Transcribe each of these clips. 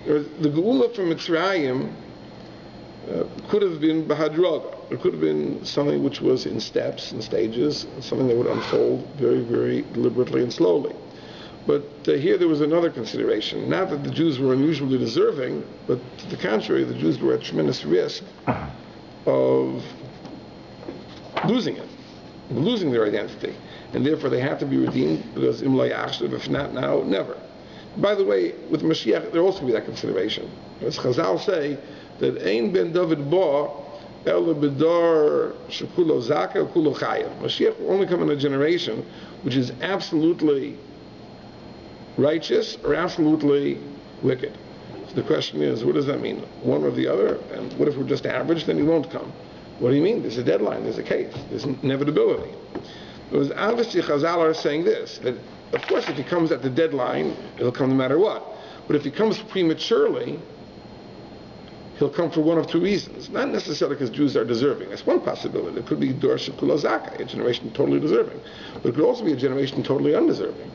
The Geula from Mitzrayim could have been Bahadroga. It could have been something which was in steps and stages, something that would unfold very, very deliberately and slowly. But here there was another consideration. Not that the Jews were unusually deserving, but to the contrary, the Jews were at tremendous risk of losing it, losing their identity. And therefore they had to be redeemed, because Im Layachshav, if not now, never. By the way, with Mashiach, there also be that consideration. As Chazal say, that Ein ben David ba el b'dar shekulo zaka kulo chayav. Mashiach will only come in a generation which is absolutely righteous or absolutely wicked. So the question is, what does that mean? One or the other? And what if we're just average? Then he won't come. What do you mean? There's a deadline, there's a case, there's inevitability. It was obviously Chazal are saying this, that of course if he comes at the deadline, it'll come no matter what. But if he comes prematurely, he'll come for one of two reasons. Not necessarily because Jews are deserving. That's one possibility. It could be Dor Shekulo Zaka, a generation totally deserving. But it could also be a generation totally undeserving.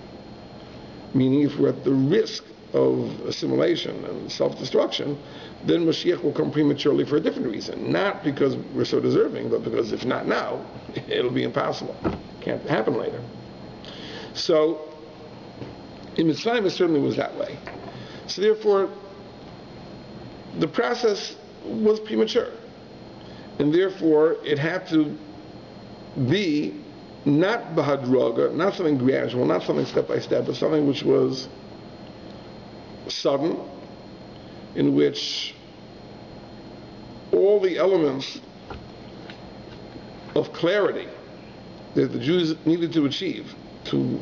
Meaning if we're at the risk of assimilation and self-destruction, then Mashiach will come prematurely for a different reason. Not because we're so deserving, but because if not now, it'll be impossible. Can't happen later. So, in Mitzrayim it certainly was that way. So therefore, the process was premature. And therefore, it had to be not bahadroga, not something gradual, not something step by step, but something which was sudden, in which all the elements of clarity that the Jews needed to achieve to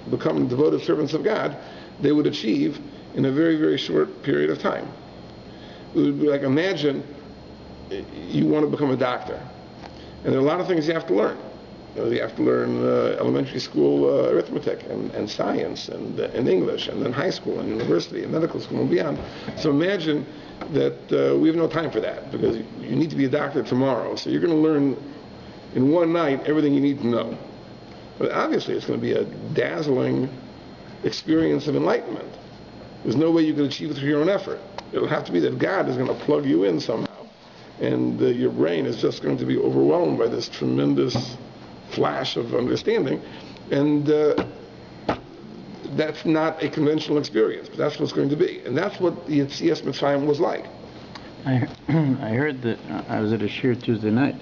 become devoted servants of God, they would achieve in a very, very short period of time. It would be like, imagine you want to become a doctor, and there are a lot of things you have to learn. You have to learn elementary school arithmetic and science and English, and then high school and university and medical school and beyond. So imagine that we have no time for that, because you need to be a doctor tomorrow. So you're going to learn in one night everything you need to know. But obviously it's going to be a dazzling experience of enlightenment. There's no way you can achieve it through your own effort. It'll have to be that God is going to plug you in somehow. And your brain is just going to be overwhelmed by this tremendous flash of understanding. And that's not a conventional experience, but that's what it's going to be. And that's what the Yetzias Mitzrayim was like. I heard that, I was at a shir Tuesday night,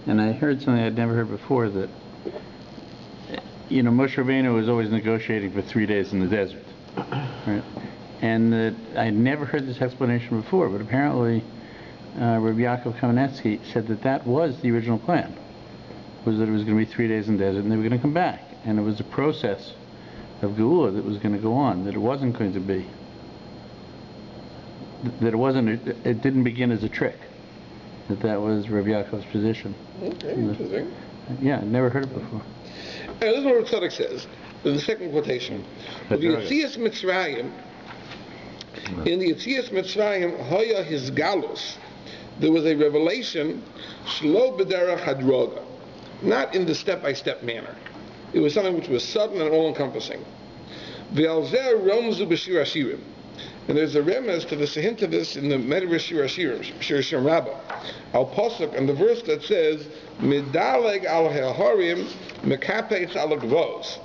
and I heard something I'd never heard before, that, you know, Moshe Rabbeinu was always negotiating for 3 days in the desert, right? And that I'd never heard this explanation before, but apparently Rabbi Yaakov Kamenetsky said that that was the original plan, was that it was going to be 3 days in the desert and they were going to come back, and it was a process of Geula that was going to go on, that it wasn't going to be, that it didn't begin as a trick, that was Rabbi Yaakov's position. Okay, interesting. Yeah, I'd never heard it before. And this is what Tzaddok says, in the second quotation. The Yetzias Mitzrayim, in the Yetzias Mitzrayim, Hoya his galus, there was a revelation, shlo b'derech hadroga, not in the step-by-step manner. It was something which was sudden and all-encompassing. V'alzer romzu b'shir hashirim, and there's a remez to this, a hint of this in the Medrash Shir Hashirim, Shir Hashirim Rabbah, al pasuk, and the verse that says, "Midaleg al haharim, mekapetz al gvos."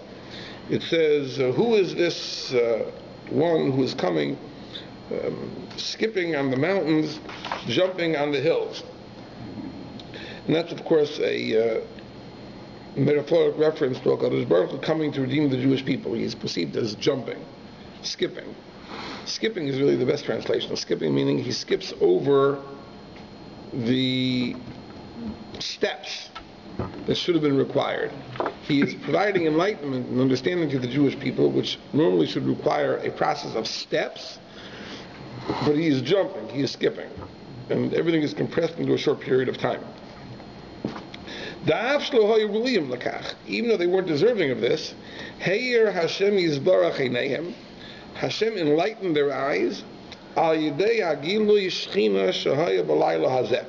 It says, "Who is this one who is coming, skipping on the mountains, jumping on the hills?" And that's, of course, a metaphoric reference to HaKadosh Baruch Hu coming to redeem the Jewish people. He is perceived as jumping, skipping. Skipping is really the best translation. Skipping meaning he skips over the steps that should have been required. He is providing enlightenment and understanding to the Jewish people, which normally should require a process of steps, but he is jumping, he is skipping, and everything is compressed into a short period of time. Even though they weren't deserving of this, Hashem Yizbarach Eineihem, Hashem enlightened their eyes, Al Yidei Hagilui Shechina Shehaya B'Layla Hazeh,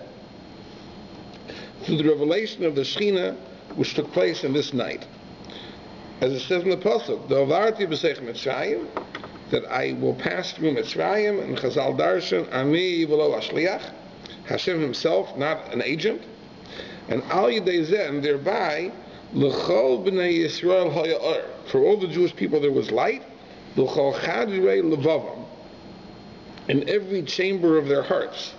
through the revelation of the Shechina which took place in this night. As it says in the Pasuk, Da'avarti b'seich Mitzrayim, that I will pass through Mitzrayim, and Chazal Darshan, Ani v'lo ashliach, Hashem himself, not an agent, and Al Yidei Zeh, and thereby, L'chol b'nei Yisrael ha'ya'or, for all the Jewish people there was light, L'chol chadrei levavam, in every chamber of their hearts,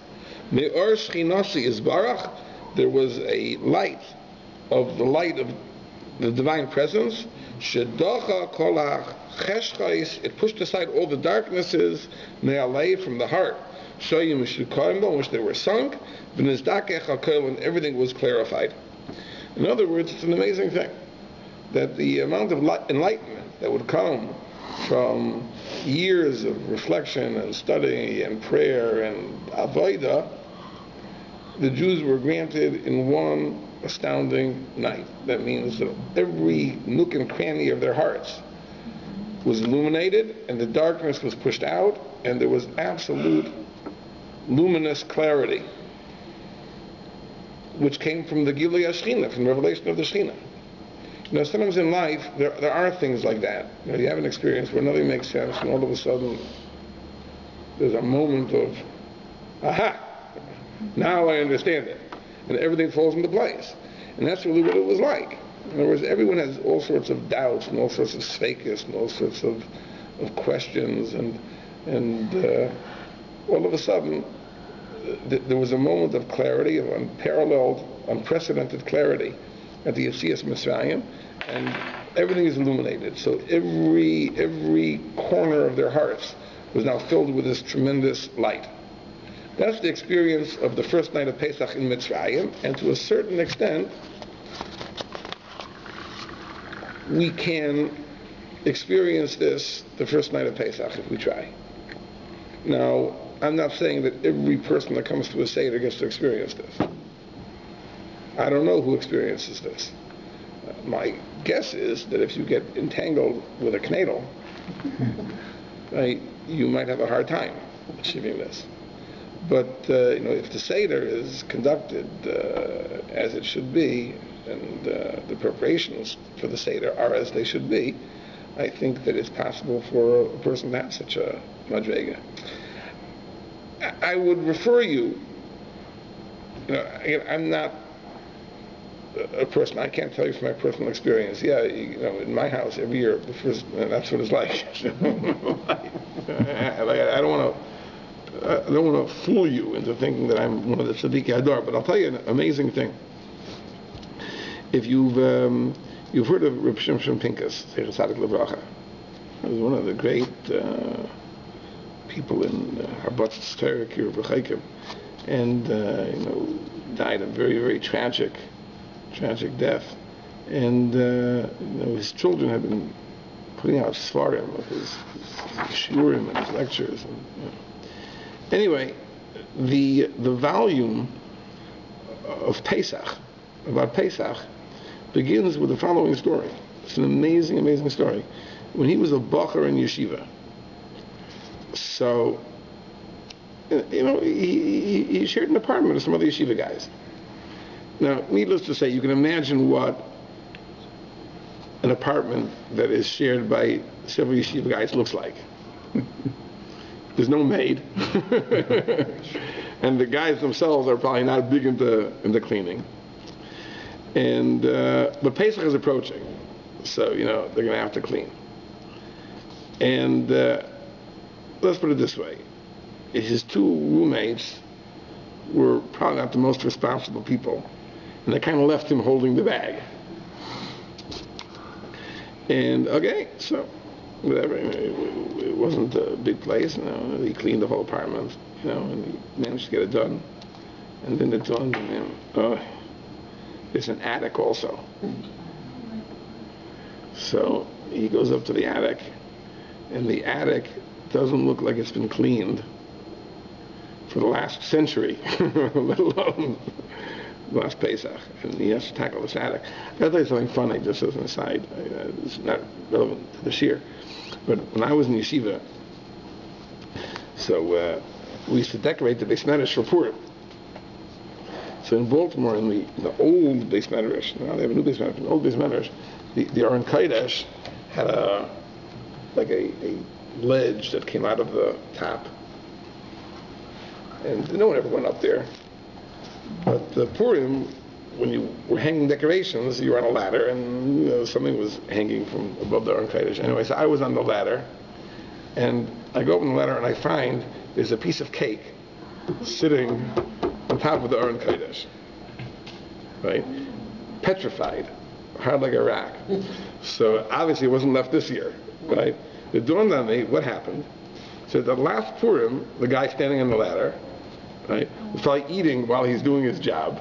Me'or Shchinasi Yisbarach, there was a light of the light of the divine presence, Shedacha kolach cheshchais, it pushed aside all the darknesses, Me'alei, from the heart, Shoyim Mishukayim, in which they were sunk, V'nizdakech HaKohen, when everything was clarified. In other words, it's an amazing thing that the amount of enlightenment that would come from years of reflection and study and prayer and avodah, the Jews were granted in one astounding night. That means that every nook and cranny of their hearts was illuminated, and the darkness was pushed out, and there was absolute luminous clarity, which came from the Gilui HaShechina, from the revelation of the Shechina. You know, sometimes in life, there are things like that. You know, you have an experience where nothing makes sense, and all of a sudden, there's a moment of, aha, now I understand it. And everything falls into place. And that's really what it was like. In other words, everyone has all sorts of doubts, and all sorts of sfekos, and all sorts of questions, and all of a sudden, there was a moment of clarity, of unparalleled, unprecedented clarity at the Yetzias Mitzrayim, and everything is illuminated. So every corner of their hearts was now filled with this tremendous light. That's the experience of the first night of Pesach in Mitzrayim, and to a certain extent, we can experience this the first night of Pesach if we try. Now, I'm not saying that every person that comes to a Seder gets to experience this. I don't know who experiences this. My guess is that if you get entangled with a knadel, right, you might have a hard time achieving this. But if the Seder is conducted as it should be, and the preparations for the Seder are as they should be, I think that it's possible for a person to have such a madrega. I would refer you, again, I'm not a person, I can't tell you from my personal experience. Yeah, in my house every year, that's what it's like. I don't want to fool you into thinking that I'm one of the Tzaddik Adar, but I'll tell you an amazing thing. If you've heard of Reb Shimshon Pinkus, Tzaddok Livracha, he was one of the great people in Harbatz Torah here of Rechakim, and died a very, very tragic death. And his children had been putting out svarim of his shiurim and his lectures. Anyway, the volume of Pesach, about Pesach, begins with the following story. It's an amazing, amazing story. When he was a bacher in yeshiva, so he shared an apartment with some other yeshiva guys. Now, needless to say, you can imagine what an apartment that is shared by several yeshiva guys looks like. There's no maid, and the guys themselves are probably not big into cleaning. And but Pesach is approaching, so they're going to have to clean. And let's put it this way: his two roommates were probably not the most responsible people, and they kind of left him holding the bag. And okay, so whatever, it wasn't a big place. He cleaned the whole apartment, and he managed to get it done. And then it dawned on him, there's an attic also. So he goes up to the attic, and the attic doesn't look like it's been cleaned for the last century, let alone last Pesach. And he has to tackle this attic. I'll tell you something funny, just as an aside. It's not relevant to this year. But when I was in yeshiva, so we used to decorate the Beis Medrash for Purim. So in Baltimore, in the old Beis Medrash, now they have a new Beis Medrash, the old Beis Medrash, the Aron Kodesh had a ledge that came out of the top. And no one ever went up there. But the Purim, when you were hanging decorations, you were on a ladder, and something was hanging from above the Aron Kodesh. Anyway, so I was on the ladder, and I go up on the ladder, and I find there's a piece of cake sitting on top of the Aron Kodesh, right? Petrified, hard like a rock. So obviously it wasn't left this year, right? It dawned on me what happened. So the last Purim, the guy standing on the ladder, right, was probably eating while he's doing his job,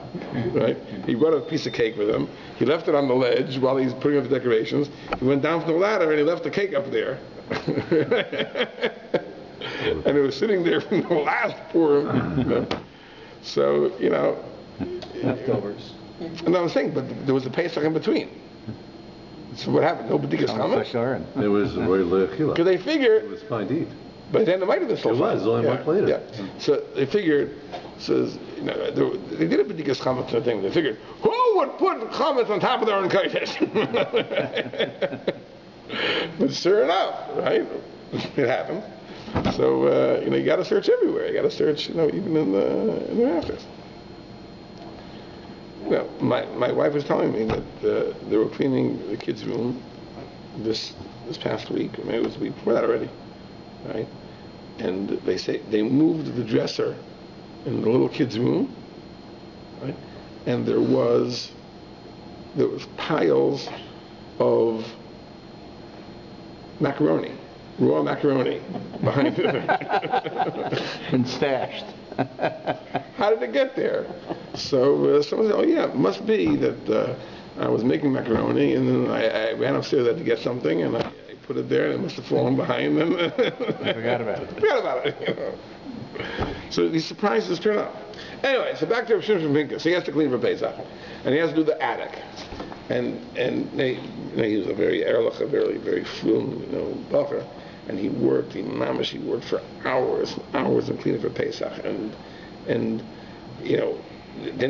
right? He brought a piece of cake with him. He left it on the ledge while he's putting up the decorations. He went down from the ladder and he left the cake up there. And it was sitting there from the last Purim. So, leftovers. And I was saying, but there was a Pesach in between. So what happened? No B'dikas Chametz? It was very lechila. Because they figured, It was fine to eat. but then it might have been still It was, only a month later. Yeah. So they figured, they did a B'dikas Chametz thing. They figured, who would put chametz on top of their own kodesh? But sure enough, right? It happened. So you got to search everywhere. You got to search, even in the rafters. My wife was telling me that they were cleaning the kids' room this past week, or maybe it was the week before that already, right? And they say they moved the dresser in the little kids' room, right? And there was piles of macaroni, raw macaroni, behind it. And stashed. How did it get there? So someone said, oh yeah, it must be that I was making macaroni, and then I ran upstairs to get something, and I put it there, and it must have fallen behind them. I forgot about it. Forgot about it. So these surprises turn up. Anyway, so back to Rav Shimshon Pinkus. He has to clean for Pesach, and he has to do the attic. And he was a very erlich, a very, very fluent, bacher. And he worked for hours and hours in cleaning for Pesach. And then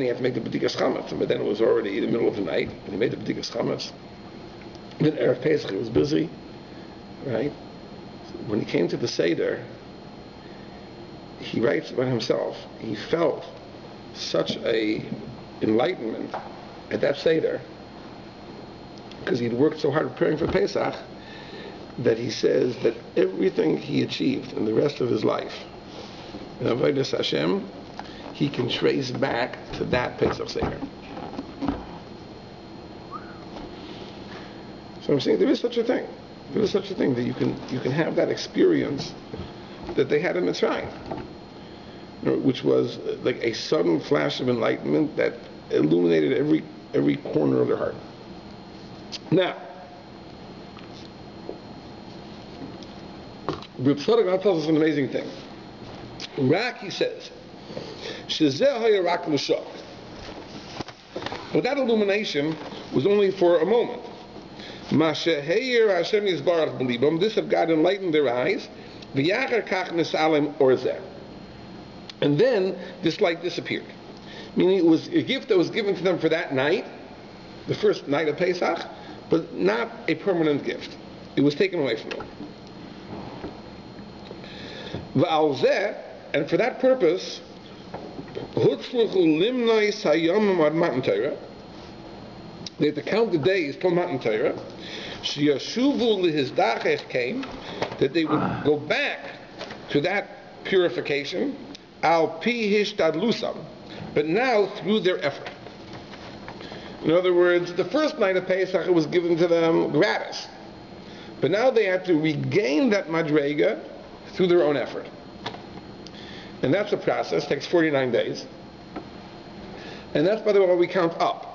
he had to make the B'dikas Chametz. But then it was already the middle of the night, and he made the B'dikas Chametz. Then Erev Pesach, he was busy, right? When he came to the Seder, he writes about himself, he felt such a enlightenment at that Seder, because he'd worked so hard preparing for Pesach, that he says that everything he achieved in the rest of his life in Avodas Hashem, he can trace back to that Pesach Seder. So I'm saying there is such a thing. There is such a thing that you can have that experience that they had in Mitzrayim, which was like a sudden flash of enlightenment that illuminated every corner of their heart. Now, Reb Tzaddok tells us an amazing thing. Rak, he says, Shezeh haya rak l'shok. But that illumination was only for a moment. Ma sheheir Hashem yisbarach b'libam. This of God enlightened their eyes. V'yachar kach nesalem orzeh. And then this light disappeared. Meaning it was a gift that was given to them for that night, the first night of Pesach, but not a permanent gift. It was taken away from them. And for that purpose, they had to count the days till Matan Torah. Came that they would go back to that purification, al pi hishtadlusam, but now through their effort. In other words, the first night of Pesach was given to them gratis, but now they had to regain that madrega through their own effort. And that's a process, takes 49 days. And that's, by the way, why we count up.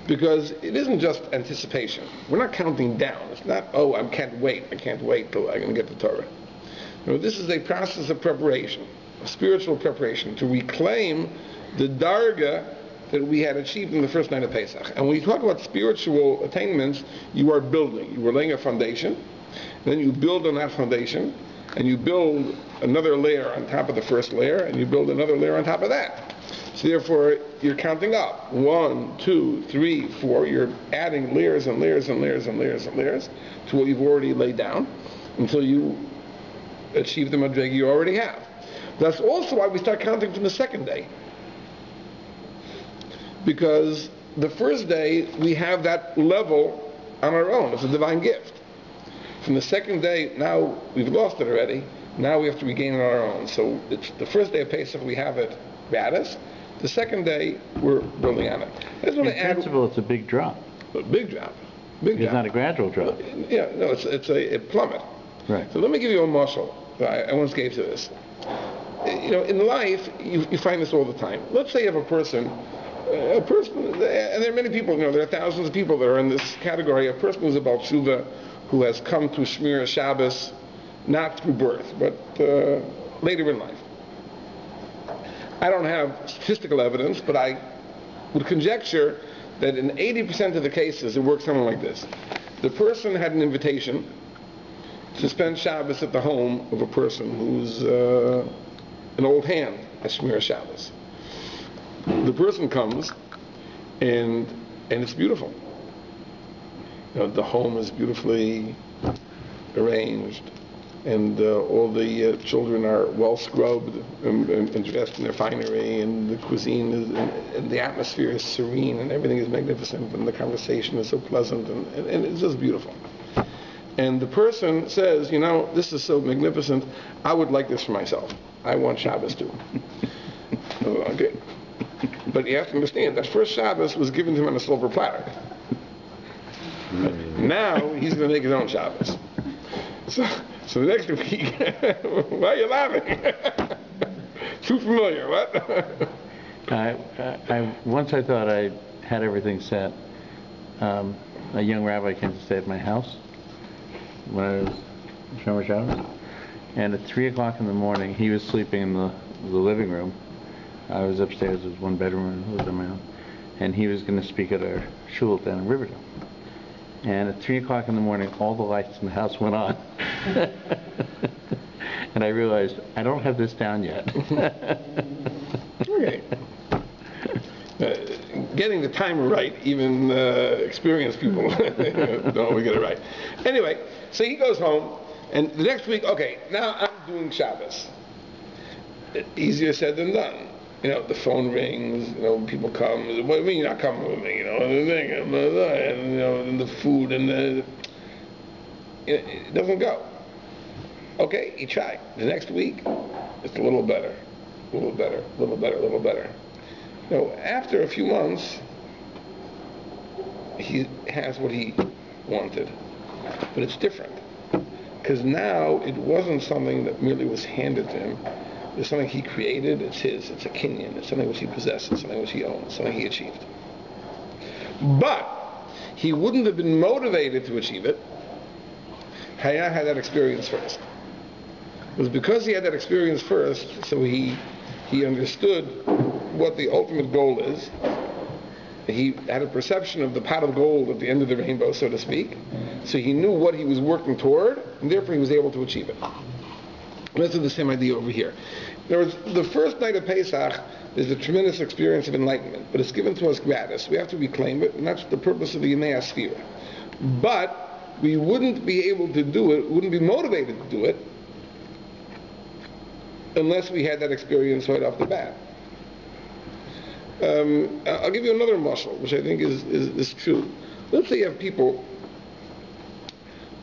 Because it isn't just anticipation. We're not counting down. It's not, I can't wait till I'm going to get the Torah. No, this is a process of preparation, a spiritual preparation, to reclaim the darga that we had achieved in the first night of Pesach. And when you talk about spiritual attainments, you are building. You are laying a foundation, then you build on that foundation, and you build another layer on top of the first layer, and you build another layer on top of that. So therefore, you're counting up. 1, 2, 3, 4. You're adding layers and layers and layers and layers and layers to what you've already laid down. until you achieve the madrega you already have. That's also why we start counting from the second day. Because the first day we have that level on our own. It's a divine gift. From the second day, now we've lost it already. Now we have to regain it on our own. So it's the first day of Pesach we have it gratis. The second day we're building on it. I just want to add. In principle, it's a big drop. A big drop. Big drop. It's not a gradual drop. Yeah, no, it's a plummet. Right. So let me give you a muscle that I once gave to this. In life, you find this all the time. Let's say you have a person, and there are many people, there are thousands of people that are in this category. A person who's about tshuva, who has come to Shmir Shabbos, not through birth, but later in life. I don't have statistical evidence, but I would conjecture that in 80% of the cases, it works something like this. The person had an invitation to spend Shabbos at the home of a person who's an old hand at Shmir Shabbos. The person comes, and it's beautiful. The home is beautifully arranged, and all the children are well scrubbed and dressed in their finery, and the cuisine and the atmosphere is serene, and everything is magnificent, and the conversation is so pleasant, and it's just beautiful. And the person says, this is so magnificent, I would like this for myself. I want Shabbos too. Okay. But you have to understand, that first Shabbos was given to him on a silver platter. Now he's going to make his own Shabbos. So the next week, why are you laughing? Too familiar, what? Once I thought I had everything set. A young rabbi came to stay at my house when I was Shomer Shabbos, and at 3 o'clock in the morning, he was sleeping in the living room. I was upstairs. There was one bedroom and I was on my own, and he was going to speak at our shul down in Riverdale. And at 3 o'clock in the morning, all the lights in the house went on. And I realized, I don't have this down yet. Okay. Getting the timer right, even experienced people don't always get it right. Anyway, so he goes home, and the next week, okay, now I'm doing Shabbos. Easier said than done. The phone rings, people come. What do you mean you're not coming with me? And the thing, and the food, and it doesn't go. Okay, you try. The next week, it's a little better, a little better, a little better, a little better. After a few months, he has what he wanted, but it's different, because now it wasn't something that merely was handed to him. It's something he created. It's his. It's a kinyan. It's something which he possesses, something which he owns, something he achieved. But he wouldn't have been motivated to achieve it had he not had that experience first. It was because he had that experience first, so he understood what the ultimate goal is. He had a perception of the pot of gold at the end of the rainbow, so to speak. So he knew what he was working toward, and therefore he was able to achieve it. Let's do the same idea over here. In other words, the first night of Pesach is a tremendous experience of enlightenment, but it's given to us gratis. We have to reclaim it, and that's the purpose of the Yemei Sphere. But we wouldn't be able to do it, wouldn't be motivated to do it, unless we had that experience right off the bat. I'll give you another muscle, which I think is true. Let's say you have people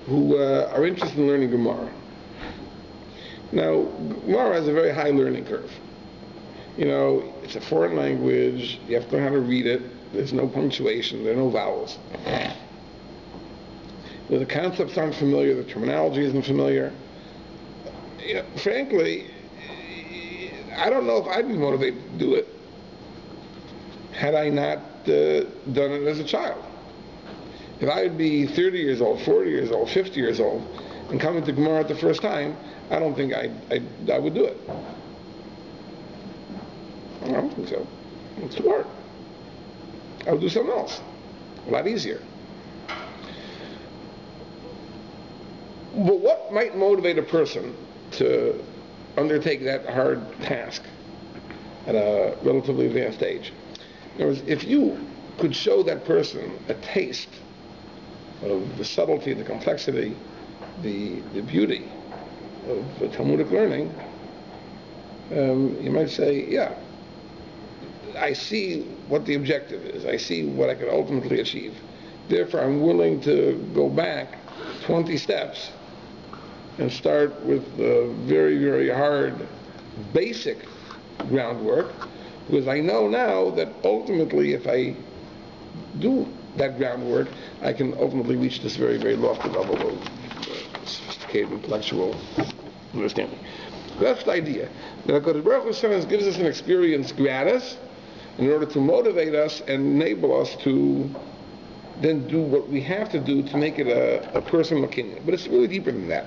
who are interested in learning Gemara. Now, Gemara has a very high learning curve. It's a foreign language. You have to learn how to read it. There's no punctuation. There are no vowels. The concepts aren't familiar. The terminology isn't familiar. Frankly, I don't know if I'd be motivated to do it had I not done it as a child. If I would be 30 years old, 40 years old, 50 years old, and coming to Gemara at the first time, I don't think I would do it. I don't think so. It's too hard. I would do something else, a lot easier. But what might motivate a person to undertake that hard task at a relatively advanced age? In other words, if you could show that person a taste of the subtlety, the complexity the beauty of Talmudic learning, you might say, yeah, I see what the objective is. I see what I can ultimately achieve. Therefore, I'm willing to go back 20 steps and start with very, very hard, basic groundwork, because I know now that ultimately, if I do that groundwork, I can ultimately reach this very, very lofty level of sophisticated intellectual understanding. That's the idea. That HaKadosh Baruch Hu sometimes gives us an experience gratis in order to motivate us and enable us to then do what we have to do to make it a personal kinyan. But it's really deeper than that.